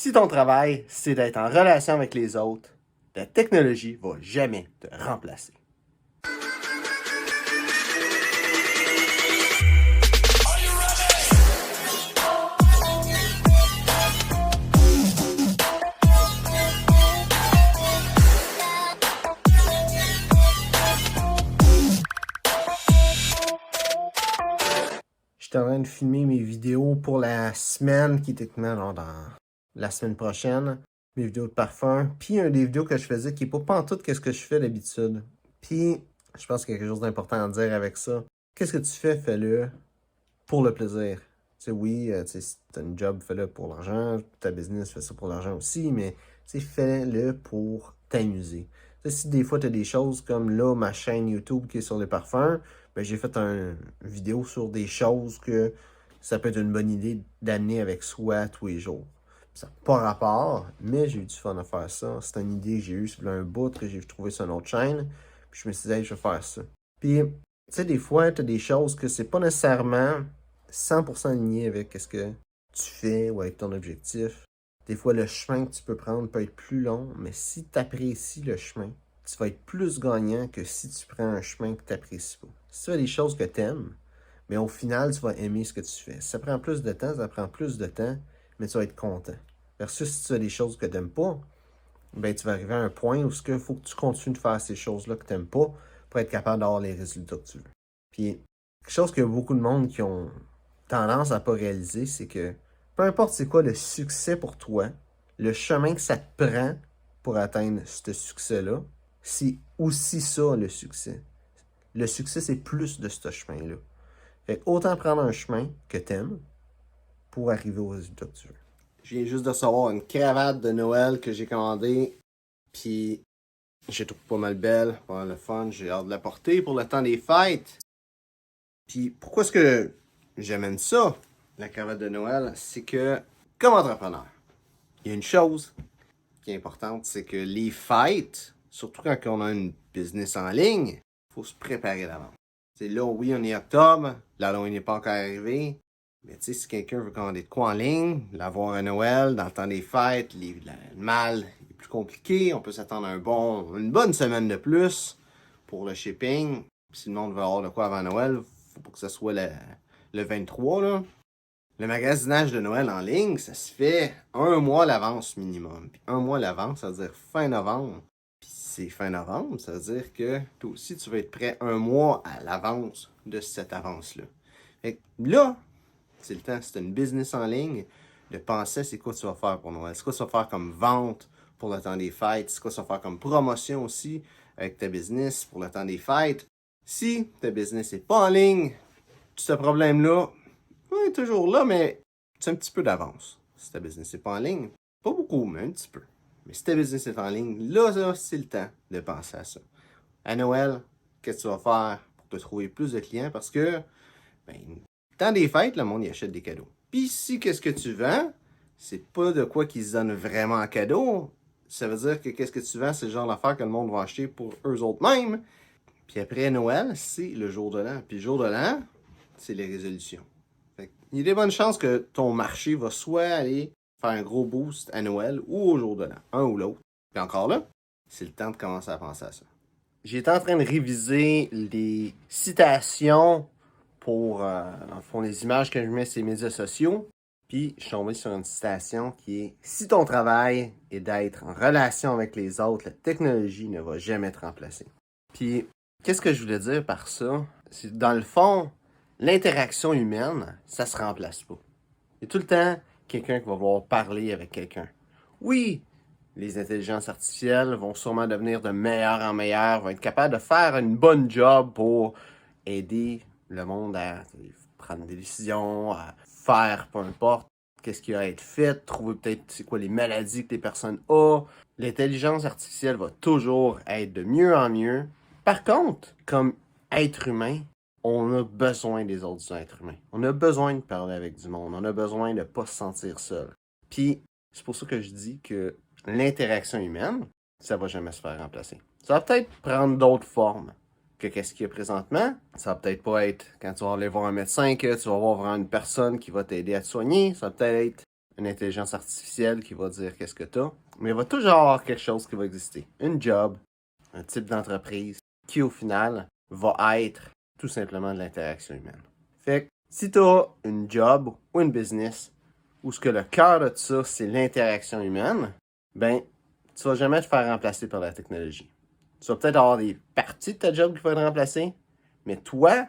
Si ton travail, c'est d'être en relation avec les autres, la technologie va jamais te remplacer. J'étais en train de filmer mes vidéos pour la semaine qui est techniquement dans la semaine prochaine. Mes vidéos de parfum. Puis une des vidéos que je faisais qui n'est pas pantoute qu'est-ce que je fais d'habitude. Puis je pense qu'il y a quelque chose d'important à dire avec ça. Qu'est-ce que tu fais? Fais-le pour le plaisir. Tu sais, oui, tu sais, si t'as une job, fais-le pour l'argent. Ta business, fais ça pour l'argent aussi. Mais tu sais, fais-le pour t'amuser. Tu sais, si des fois tu as des choses comme là, ma chaîne YouTube qui est sur les parfums, ben, j'ai fait une vidéo sur des choses que ça peut être une bonne idée d'amener avec soi tous les jours. Ça n'a pas rapport, mais j'ai eu du fun à faire ça. C'est une idée que j'ai eue sur un bout que j'ai trouvé sur une autre chaîne. Puis je me suis dit, hey, je vais faire ça. Puis, tu sais, des fois, tu as des choses que c'est pas nécessairement 100% aligné avec ce que tu fais ou avec ton objectif. Des fois, le chemin que tu peux prendre peut être plus long, mais si tu apprécies le chemin, tu vas être plus gagnant que si tu prends un chemin que tu n'apprécies pas. Si tu fais des choses que tu aimes, mais au final, tu vas aimer ce que tu fais. Si ça prend plus de temps, ça prend plus de temps, mais tu vas être content. Versus si tu fais des choses que tu n'aimes pas, ben, tu vas arriver à un point où il faut que tu continues de faire ces choses-là que tu n'aimes pas pour être capable d'avoir les résultats que tu veux. Puis, quelque chose que beaucoup de monde qui ont tendance à ne pas réaliser, c'est que peu importe c'est quoi le succès pour toi, le chemin que ça te prend pour atteindre ce succès-là, c'est aussi ça le succès. Le succès, c'est plus de ce chemin-là. Fait autant prendre un chemin que t'aimes pour arriver au résultat que tu veux. Je viens juste de recevoir une cravate de Noël que j'ai commandée, puis j'ai trouvé pas mal belle, pas mal le fun, j'ai hâte de la porter pour le temps des fêtes. Puis pourquoi est-ce que j'amène ça, la cravate de Noël, c'est que comme entrepreneur, il y a une chose qui est importante, c'est que les fêtes, surtout quand on a une business en ligne, il faut se préparer d'avance. C'est là, oui, on est octobre, l'Halloween n'est pas encore arrivé, mais tu sais, si quelqu'un veut commander de quoi en ligne, l'avoir à Noël, dans le temps des fêtes, le mal est plus compliqué, on peut s'attendre à une bonne semaine de plus pour le shipping. Si le monde veut avoir de quoi avant Noël, faut pas que ce soit le 23, là. Le magasinage de Noël en ligne, ça se fait un mois à l'avance minimum. Puis un mois à l'avance, ça veut dire fin novembre. Puis c'est fin novembre, ça veut dire que toi aussi, tu vas être prêt un mois à l'avance de cette avance-là. Fait que là, c'est le temps, c'est une business en ligne, de penser c'est quoi tu vas faire pour Noël. C'est quoi tu vas faire comme vente pour le temps des fêtes. C'est quoi tu vas faire comme promotion aussi avec ta business pour le temps des fêtes. Si ta business n'est pas en ligne, ce problème-là, oui, toujours là, mais c'est un petit peu d'avance. Si ta business n'est pas en ligne, pas beaucoup, mais un petit peu. Mais si ta business est en ligne, là, c'est le temps de penser à ça. À Noël, qu'est-ce que tu vas faire pour te trouver plus de clients? Parce que, ben, temps des fêtes, le monde y achète des cadeaux. Puis si qu'est-ce que tu vends, c'est pas de quoi qu'ils se donnent vraiment en cadeau. Ça veut dire que qu'est-ce que tu vends, c'est le genre d'affaires que le monde va acheter pour eux autres mêmes. Puis après Noël, c'est le jour de l'an. Puis le jour de l'an, c'est les résolutions. Il y a des bonnes chances que ton marché va soit aller faire un gros boost à Noël ou au jour de l'an, un ou l'autre. Puis encore là, c'est le temps de commencer à penser à ça. J'étais en train de réviser les citations pour, dans le fond, les images que je mets sur les médias sociaux. Puis je suis tombé sur une citation qui est « Si ton travail est d'être en relation avec les autres, la technologie ne va jamais te remplacer. » Puis, qu'est-ce que je voulais dire par ça? C'est dans le fond, l'interaction humaine, ça se remplace pas. Il y a tout le temps quelqu'un qui va vouloir parler avec quelqu'un. Oui, les intelligences artificielles vont sûrement devenir de meilleur en meilleur, vont être capables de faire une bonne job pour aider le monde à prendre des décisions, à faire peu importe qu'est-ce qui a à être fait, trouver peut-être c'est quoi les maladies que les personnes ont. L'intelligence artificielle va toujours être de mieux en mieux. Par contre, comme être humain, on a besoin des autres êtres humains. On a besoin de parler avec du monde. On a besoin de ne pas se sentir seul. Puis, c'est pour ça que je dis que l'interaction humaine, ça va jamais se faire remplacer. Ça va peut-être prendre d'autres formes que qu'est-ce qu'il y a présentement. Ça va peut-être pas être quand tu vas aller voir un médecin que tu vas voir vraiment une personne qui va t'aider à te soigner. Ça va peut-être être une intelligence artificielle qui va dire qu'est-ce que tu as, mais il va toujours avoir quelque chose qui va exister. Une job, un type d'entreprise qui, au final, va être tout simplement de l'interaction humaine. Fait que si tu as une job ou une business où ce que le cœur de ça, c'est l'interaction humaine, ben, tu vas jamais te faire remplacer par la technologie. Tu vas peut-être avoir des parties de ta job qui vont être remplacées, mais toi,